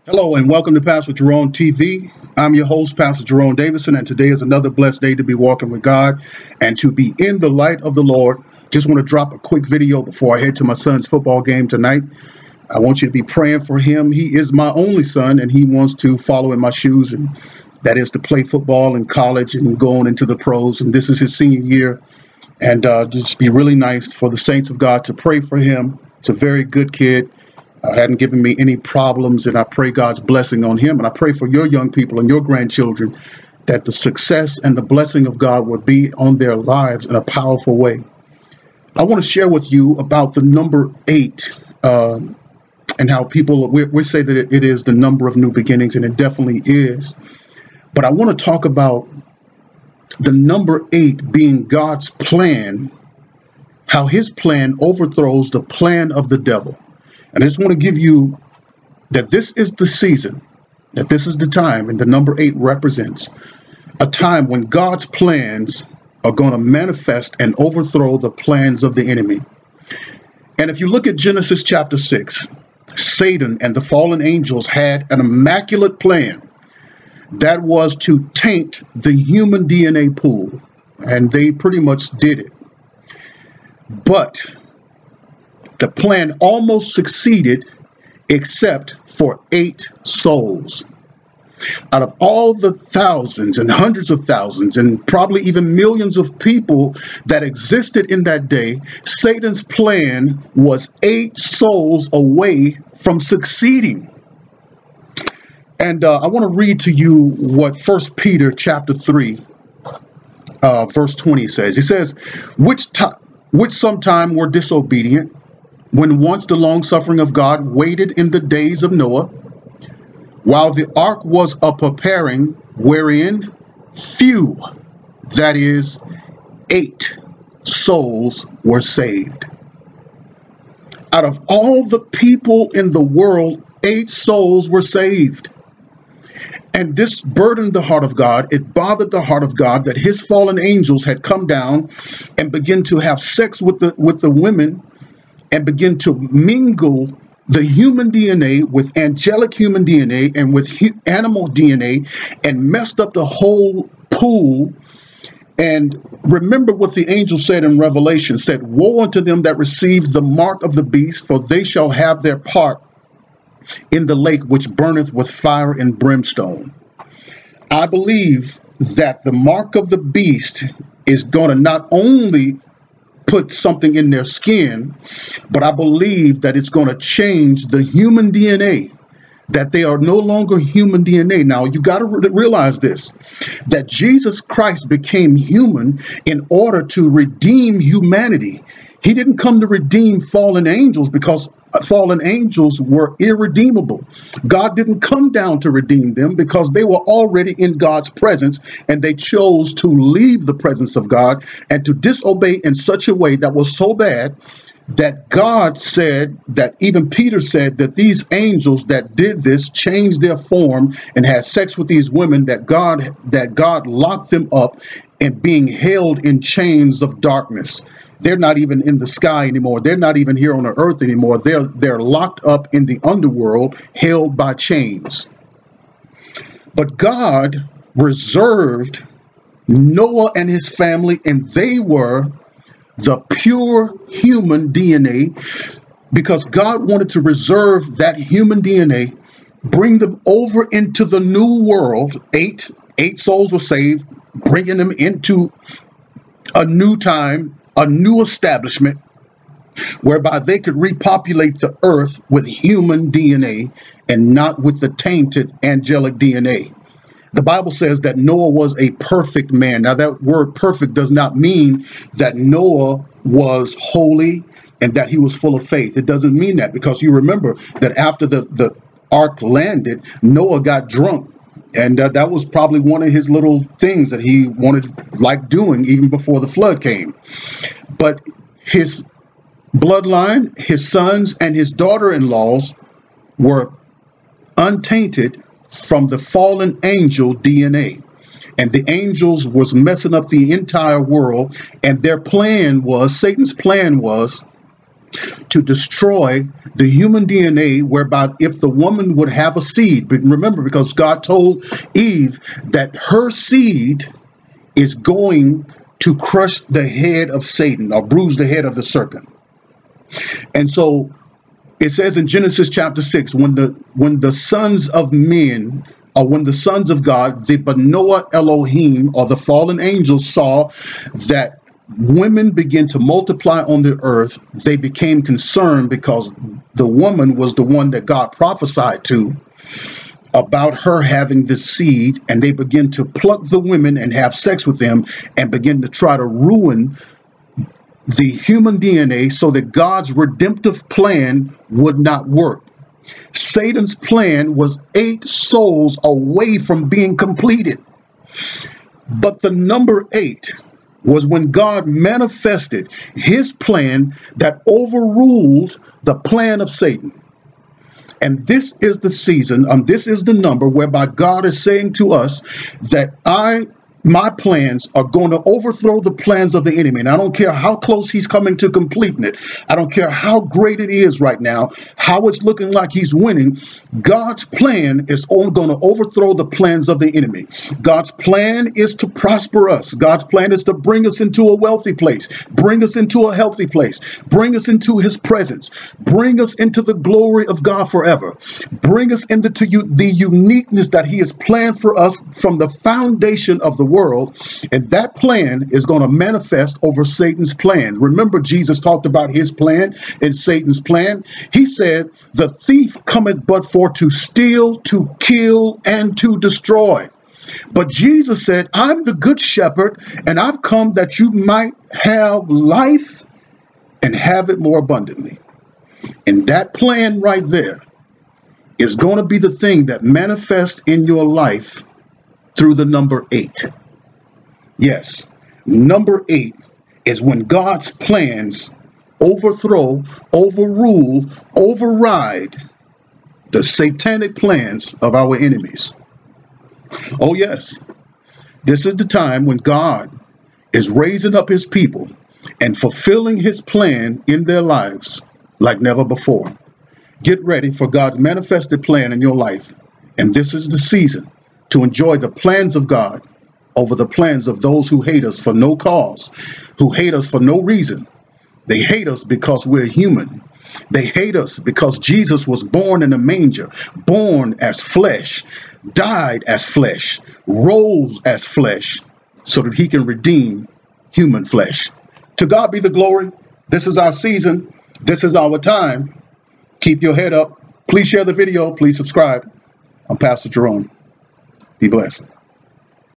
Hello and welcome to Pastor Jerone TV. I'm your host, Pastor Jerone Davison, and today is another blessed day to be walking with God and to be in the light of the Lord. Just want to drop a quick video before I head to my son's football game tonight. I want you to be praying for him. He is my only son, and he wants to follow in my shoes, and that is to play football in college and go on into the pros. And this is his senior year, and just be really nice for the saints of God to pray for him. It's a very good kid. Hadn't given me any problems, and I pray God's blessing on him. And I pray for your young people and your grandchildren that the success and the blessing of God would be on their lives in a powerful way. I want to share with you about the number 8 and how people, we say that it is the number of new beginnings, and it definitely is. But I want to talk about the number 8 being God's plan, how his plan overthrows the plan of the devil. And I just want to give you that this is the season, that this is the time, and the number 8 represents a time when God's plans are going to manifest and overthrow the plans of the enemy. And if you look at Genesis chapter 6, Satan and the fallen angels had an immaculate plan that was to taint the human DNA pool, and they pretty much did it. But the plan almost succeeded, except for 8 souls. Out of all the thousands and hundreds of thousands and probably even millions of people that existed in that day, Satan's plan was 8 souls away from succeeding. And I want to read to you what 1 Peter chapter 3, verse 20 says. He says, which sometime were disobedient, when once the long-suffering of God waited in the days of Noah, while the ark was a-preparing, wherein few, that is, 8 souls were saved. Out of all the people in the world, 8 souls were saved. And this burdened the heart of God. It bothered the heart of God that his fallen angels had come down and begun to have sex with the women, and begin to mingle the human DNA with angelic human DNA and with animal DNA, and messed up the whole pool. And remember what the angel said in Revelation, said, woe unto them that receive the mark of the beast, for they shall have their part in the lake which burneth with fire and brimstone. I believe that the mark of the beast is going to not only put something in their skin, but I believe that it's going to change the human DNA, that they are no longer human DNA. Now, you got to realize this, that Jesus Christ became human in order to redeem humanity. He didn't come to redeem fallen angels, because fallen angels were irredeemable. God didn't come down to redeem them because they were already in God's presence, and they chose to leave the presence of God and to disobey in such a way that was so bad that God said, that even Peter said, that these angels that did this changed their form and had sex with these women, that God locked them up and being held in chains of darkness. They're not even in the sky anymore. They're not even here on the earth anymore. They're locked up in the underworld, held by chains. But God reserved Noah and his family, and they were the pure human DNA, because God wanted to reserve that human DNA, bring them over into the new world. Eight souls were saved, bringing them into a new time, a new establishment, whereby they could repopulate the earth with human DNA and not with the tainted angelic DNA. The Bible says that Noah was a perfect man. Now, that word perfect does not mean that Noah was holy and that he was full of faith. It doesn't mean that, because you remember that after the ark landed, Noah got drunk. And that was probably one of his little things that he liked doing even before the flood came. But his bloodline, his sons and his daughter-in-laws were untainted from the fallen angel DNA. And the angels was messing up the entire world. And their plan was, Satan's plan was to destroy the human DNA, whereby if the woman would have a seed, but remember, because God told Eve that her seed is going to crush the head of Satan or bruise the head of the serpent. And so it says in Genesis chapter 6, when the sons of men, or when the sons of God, the Benoah Elohim, or the fallen angels, saw that women begin to multiply on the earth, they became concerned because the woman was the one that God prophesied to about her having this seed, and they begin to pluck the women and have sex with them and begin to try to ruin the human DNA so that God's redemptive plan would not work. Satan's plan was 8 souls away from being completed. But the number 8 was when God manifested his plan that overruled the plan of Satan. And this is the season, this is the number whereby God is saying to us that my plans are going to overthrow the plans of the enemy. And I don't care how close he's coming to completing it. I don't care how great it is right now, how it's looking like he's winning. God's plan is going to overthrow the plans of the enemy. God's plan is to prosper us. God's plan is to bring us into a wealthy place, bring us into a healthy place, bring us into his presence, bring us into the glory of God forever, bring us into the uniqueness that he has planned for us from the foundation of the world. And that plan is going to manifest over Satan's plan. Remember, Jesus talked about his plan and Satan's plan. He said, the thief cometh but for to steal, to kill, and to destroy. But Jesus said, I'm the good shepherd, and I've come that you might have life and have it more abundantly. And that plan right there is going to be the thing that manifests in your life through the number 8. Yes, number 8 is when God's plans overthrow, overrule, override the satanic plans of our enemies. Oh yes, this is the time when God is raising up his people and fulfilling his plan in their lives like never before. Get ready for God's manifested plan in your life. And this is the season to enjoy the plans of God over the plans of those who hate us for no cause, who hate us for no reason. They hate us because we're human. They hate us because Jesus was born in a manger, born as flesh, died as flesh, rose as flesh, so that he can redeem human flesh. To God be the glory. This is our season. This is our time. Keep your head up. Please share the video. Please subscribe. I'm Pastor Jerone. Be blessed.